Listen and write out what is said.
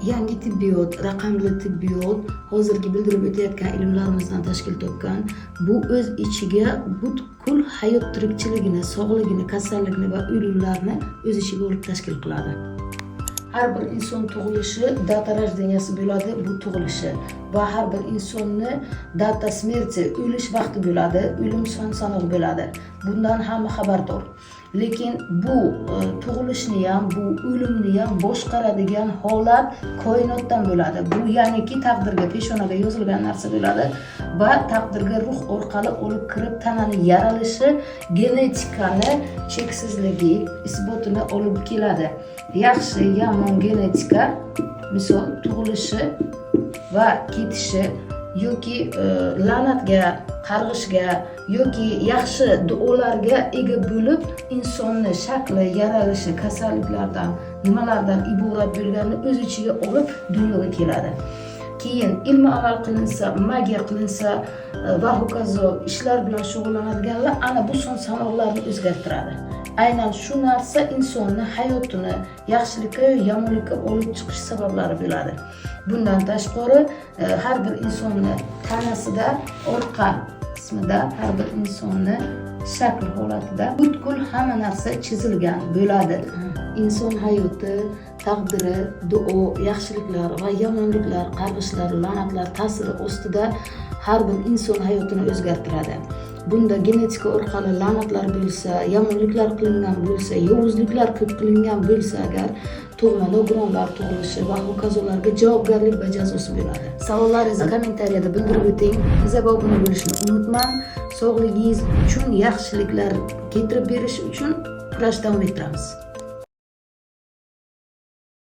yangi tibbiyot, raqamli tibbiyot hozirgi bildirib o'tayotgan ilmlarimizdan tashkil topgan. Bu o'z ichiga butkul hayot tirikchiligini, sog'ligini, kasallikni va o'limlarni o'z ichiga olib tashkil qiladi. Har bir inson tug'ilishi data rожденияsi bo'ladi, bu tug'ilishi va har bir insonni data smерти, o'lish vaqti bo'ladi, o'lim son sanoq bo'ladi. Bundan hamma xabardor. Lekin bu tug'ilishni ham, bu o'limni ham boshqaradigan holat koinotdan bo'ladi. Bu ya'niki taqdirga, peshonaga yozilgan narsa bo'ladi va taqdirga ruh orqali olib kirib tanani yaralishi genetikani cheksizligi isbotini olib keladi. Yaxshi, yomon genetika, misol tug'ilishi va ketishi yoki la'natga, qarg'ishga yoki yaxshi duolarga ega bo'lib insonni shakli, yaralishi, kasalliklardan, nimalardan iborat bo'lganini o'z ichiga olib dunyoga keladi. Keyin ilmi amal qilinsa, magiya qilinsa va hokazo ishlar bilan shug'ullanadiganlar ana bu son sanoqlarni o'zgartiradi. Aynan shu narsa insonni hayotini yaxshilikka va yomonlikka olib chiqish sabablari bo'ladi. Bundan tashqari har bir insonni tanasida, orqa qismida har bir insonni shakl holatida butkul hamma narsa chizilgan bo'ladi. Inson hayoti, taqdiri, duo, yaxshiliklar va yomonliklar, qarg'ishlar, la'natlar ta'siri ostida har bir inson hayotini o'zgartiradi. Bunda genetika orqali la'natlar bo'lsa, yomonliklar qilingan bo'lsa, yovuzliklar ko'p qilingan bo'lsa agar tug'ma nogironlar tug'ilishi va hokazolarga javobgarlik va jazosi bo'ladi. Savollaringizni kommentariyada bildirib o'ting. Bizga obuna bo'lishni unutmang. Sog'ligingiz uchun yaxshiliklar keltirib berish uchun kurash davom ettiramiz.